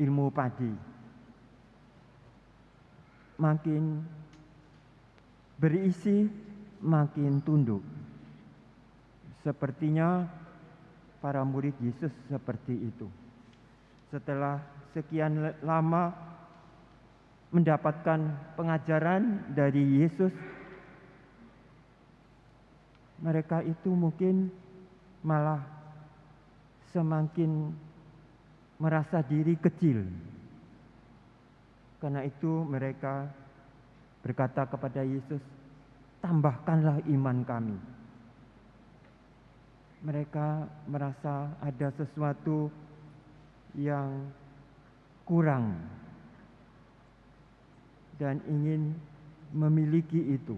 ilmu padi. Makin berisi, makin tunduk. Sepertinya para murid Yesus seperti itu. Setelah sekian lama mendapatkan pengajaran dari Yesus, mereka itu mungkin malah semakin merasa diri kecil. Karena itu mereka berkata kepada Yesus, "Tambahkanlah iman kami." Mereka merasa ada sesuatu yang kurang dan ingin memiliki itu.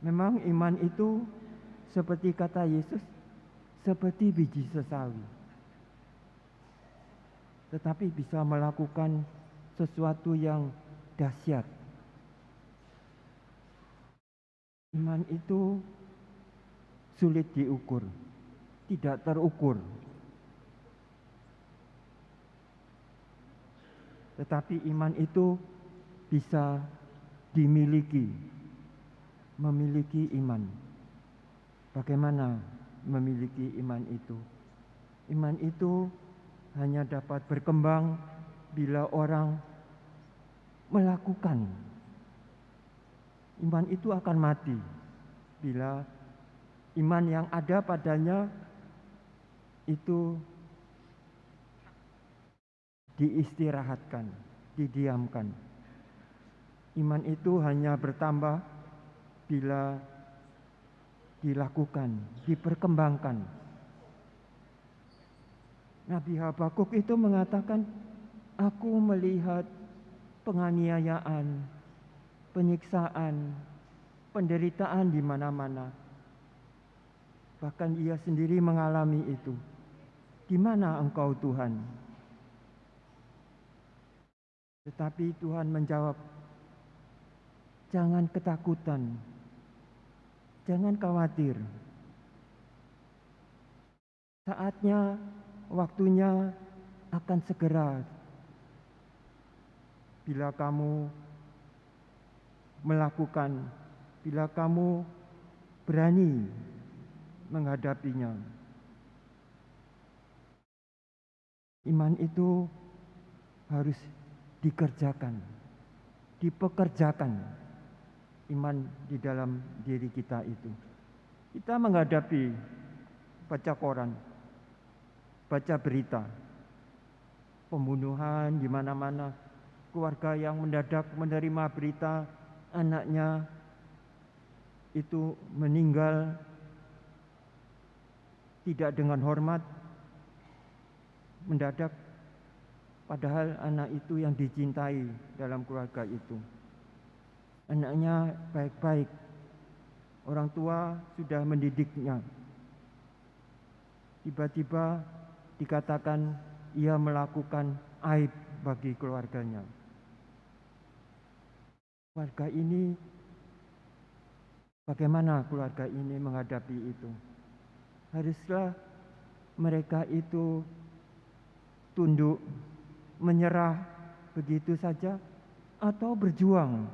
Memang iman itu seperti kata Yesus, seperti biji sesawi. Tetapi bisa melakukan sesuatu yang dahsyat. Iman itu sulit diukur, tidak terukur. Tetapi iman itu bisa dimiliki, memiliki iman. Bagaimana memiliki iman itu? Iman itu hanya dapat berkembang bila orang melakukan. Iman itu akan mati bila iman yang ada padanya itu diistirahatkan, didiamkan. Iman itu hanya bertambah bila dilakukan, diperkembangkan. Nabi Habakuk itu mengatakan, "Aku melihat penganiayaan, penyiksaan, penderitaan di mana-mana." Bahkan ia sendiri mengalami itu. "Di mana Engkau, Tuhan?" Tetapi Tuhan menjawab, "Jangan ketakutan, jangan khawatir. Saatnya, waktunya akan segera. Bila kamu melakukan, bila kamu berani menghadapinya." Iman itu harus dikerjakan, dipekerjakan. Iman di dalam diri kita itu. Kita menghadapi, baca koran, baca berita, pembunuhan di mana-mana, keluarga yang mendadak menerima berita anaknya itu meninggal tidak dengan hormat, mendadak, padahal anak itu yang dicintai dalam keluarga itu. Anaknya baik-baik, orang tua sudah mendidiknya. Tiba-tiba dikatakan ia melakukan aib bagi keluarganya. Keluarga ini, bagaimana keluarga ini menghadapi itu? Haruslah mereka itu tunduk, menyerah begitu saja, atau berjuang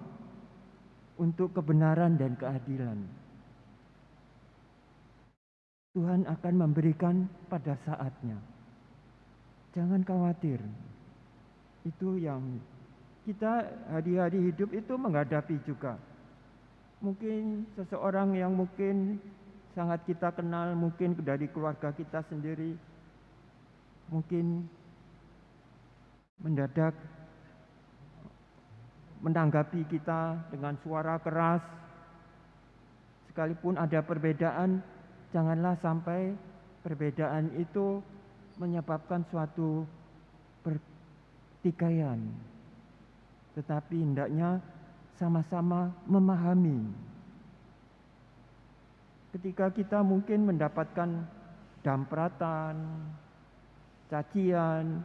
untuk kebenaran dan keadilan. Tuhan akan memberikan pada saatnya. Jangan khawatir. Itu yang kita hari-hari hidup itu menghadapi juga. Mungkin seseorang yang mungkin sangat kita kenal, mungkin dari keluarga kita sendiri, mungkin mendadak menanggapi kita dengan suara keras. Sekalipun ada perbedaan, janganlah sampai perbedaan itu menyebabkan suatu pertikaian. Tetapi hendaknya sama-sama memahami. Ketika kita mungkin mendapatkan dampratan, cacian,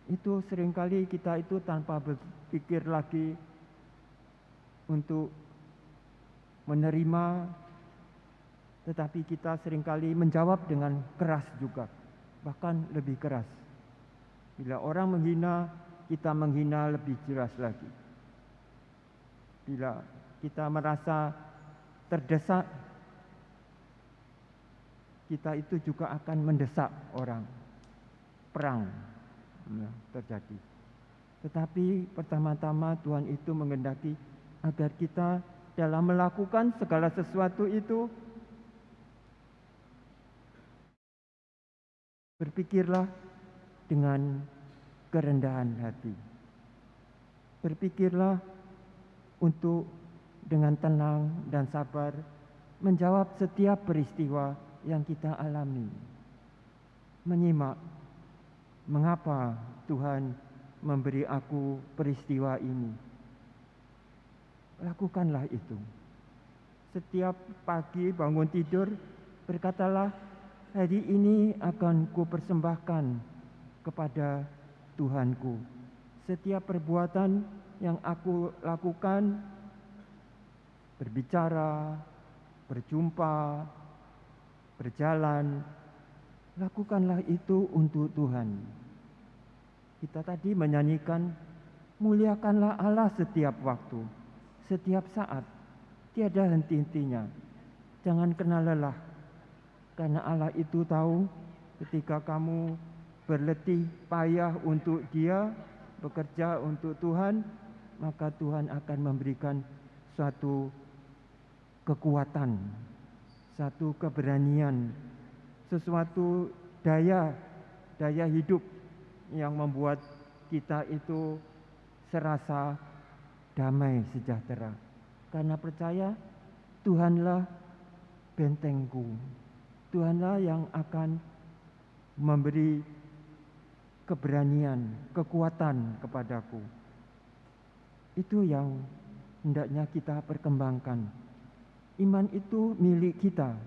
itu seringkali kita itu tanpa berpikir lagi untuk menerima, tetapi kita seringkali menjawab dengan keras juga, bahkan lebih keras. Bila orang menghina, kita menghina lebih jelas lagi. Bila kita merasa terdesak, kita itu juga akan mendesak orang. Perang terjadi. Tetapi pertama-tama Tuhan itu menghendaki agar kita dalam melakukan segala sesuatu itu berpikirlah dengan kerendahan hati. Berpikirlah untuk dengan tenang dan sabar menjawab setiap peristiwa yang kita alami. Menyimak mengapa Tuhan memberi aku peristiwa ini. Lakukanlah itu. Setiap pagi bangun tidur, berkatalah, hari ini akan kupersembahkan kepada Tuhanku. Setiap perbuatan yang aku lakukan, berbicara, berjumpa, berjalan, lakukanlah itu untuk Tuhan. Kita tadi menyanyikan, muliakanlah Allah setiap waktu, setiap saat, tiada henti-hentinya. Jangan kena lelah, karena Allah itu tahu ketika kamu berletih payah untuk Dia, bekerja untuk Tuhan, maka Tuhan akan memberikan suatu kekuatan, satu keberanian, sesuatu daya hidup yang membuat kita itu serasa damai sejahtera. Karena percaya Tuhanlah bentengku, Tuhanlah yang akan memberi keberanian, kekuatan kepadaku. Itu yang hendaknya kita perkembangkan. Iman itu milik kita,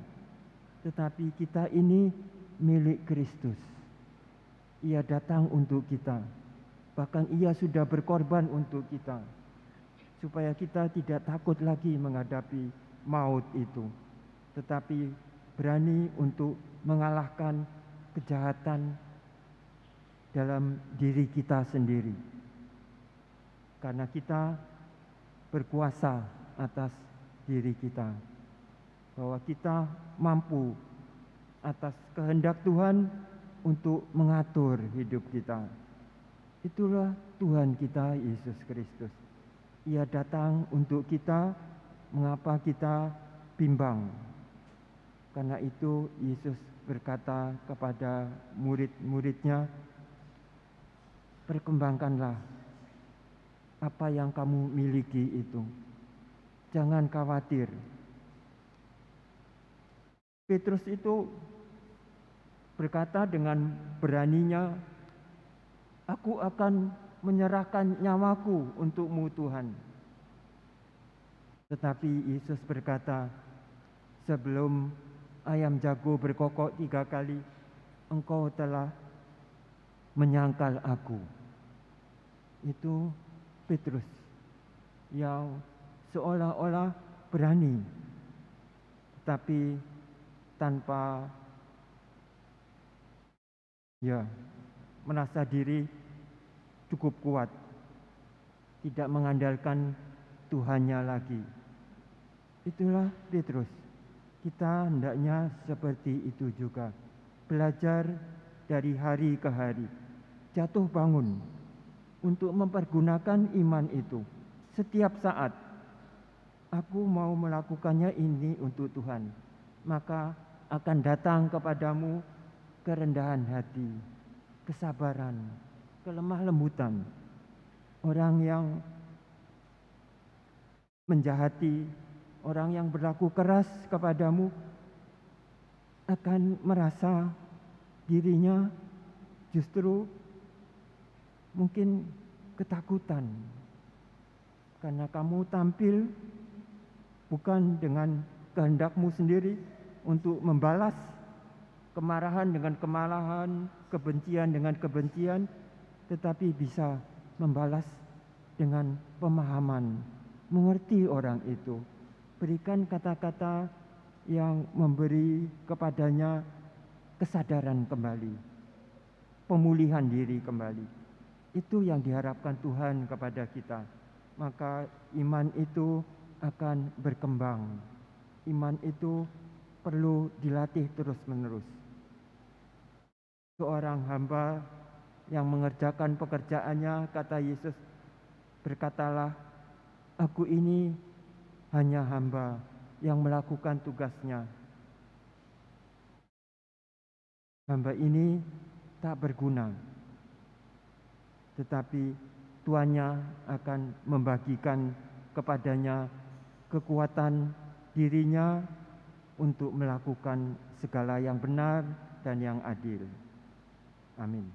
tetapi kita ini milik Kristus. Ia datang untuk kita, bahkan Ia sudah berkorban untuk kita, supaya kita tidak takut lagi menghadapi maut itu, tetapi berani untuk mengalahkan kejahatan dalam diri kita sendiri. Karena kita berkuasa atas diri kita, bahwa kita mampu atas kehendak Tuhan untuk mengatur hidup kita. Itulah Tuhan kita Yesus Kristus. Ia datang untuk kita, mengapa kita bimbang? Karena itu Yesus berkata kepada murid-muridnya, perkembangkanlah apa yang kamu miliki itu. Jangan khawatir. Petrus itu berkata dengan beraninya, aku akan menyerahkan nyawaku untukmu Tuhan. Tetapi Yesus berkata, sebelum ayam jago berkokok 3 kali, engkau telah menyangkal aku. Itu Petrus yang seolah-olah berani, tapi tanpa merasa diri cukup kuat, tidak mengandalkan Tuhannya lagi. Itulah Petrus. Kita hendaknya seperti itu juga. Belajar dari hari ke hari, jatuh bangun untuk mempergunakan iman itu. Setiap saat, aku mau melakukannya ini untuk Tuhan, maka akan datang kepadamu kerendahan hati, kesabaran, kelemah lembutan. Orang yang menjahati, orang yang berlaku keras kepadamu akan merasa dirinya justru mungkin ketakutan, karena kamu tampil bukan dengan kehendakmu sendiri untuk membalas kemarahan dengan kemarahan, kebencian dengan kebencian, tetapi bisa membalas dengan pemahaman, mengerti orang itu. Berikan kata-kata yang memberi kepadanya kesadaran kembali. pemulihan diri kembali. Itu yang diharapkan Tuhan kepada kita. Maka iman itu akan berkembang. Iman itu perlu dilatih terus-menerus. Seorang hamba yang mengerjakan pekerjaannya, kata Yesus, berkatalah, aku ini hanya hamba yang melakukan tugasnya. Hamba ini tak berguna, tetapi tuannya akan membagikan kepadanya kekuatan dirinya untuk melakukan segala yang benar dan yang adil. Amin.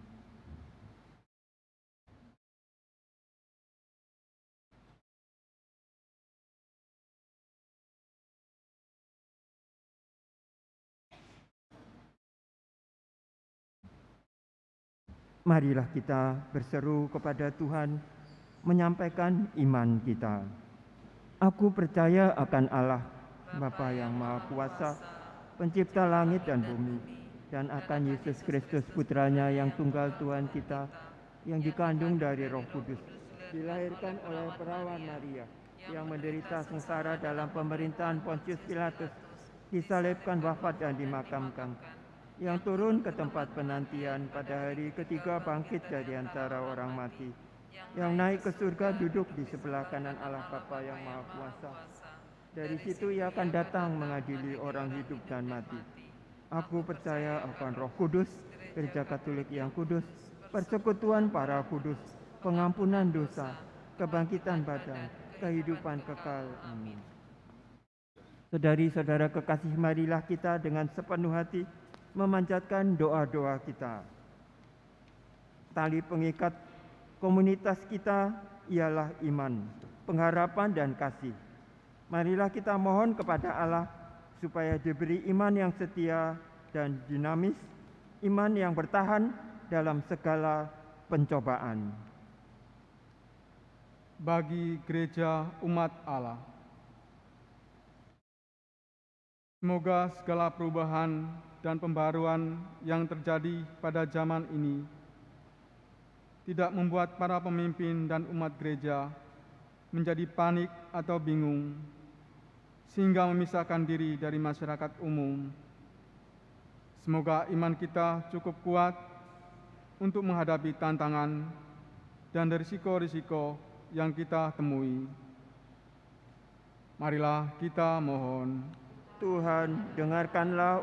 Marilah kita berseru kepada Tuhan, menyampaikan iman kita. Aku percaya akan Allah, Bapa yang Maha Kuasa, Pencipta langit dan bumi, dan akan Yesus Kristus Putranya yang tunggal Tuhan kita, yang dikandung dari Roh Kudus, dilahirkan oleh perawan Maria, yang menderita sengsara dalam pemerintahan Pontius Pilatus, disalibkan, wafat dan dimakamkan, yang turun ke tempat penantian, pada hari ketiga bangkit dari antara orang mati, yang naik ke surga, duduk di sebelah kanan Allah Bapa yang Maha Kuasa. Dari situ ia akan datang mengadili orang hidup dan mati. Aku percaya akan Roh Kudus, Gereja Katolik yang kudus, persekutuan para kudus, pengampunan dosa, kebangkitan badan, kehidupan kekal. Amin. Saudari-saudara kekasih, marilah kita dengan sepenuh hati memanjatkan doa-doa kita. Tali pengikat komunitas kita ialah iman, pengharapan dan kasih. Marilah kita mohon kepada Allah supaya diberi iman yang setia dan dinamis, iman yang bertahan dalam segala pencobaan. Bagi gereja umat Allah, semoga segala perubahan dan pembaruan yang terjadi pada zaman ini tidak membuat para pemimpin dan umat gereja menjadi panik atau bingung, sehingga memisahkan diri dari masyarakat umum. Semoga iman kita cukup kuat untuk menghadapi tantangan dan risiko-risiko yang kita temui. Marilah kita mohon. Tuhan, dengarkanlah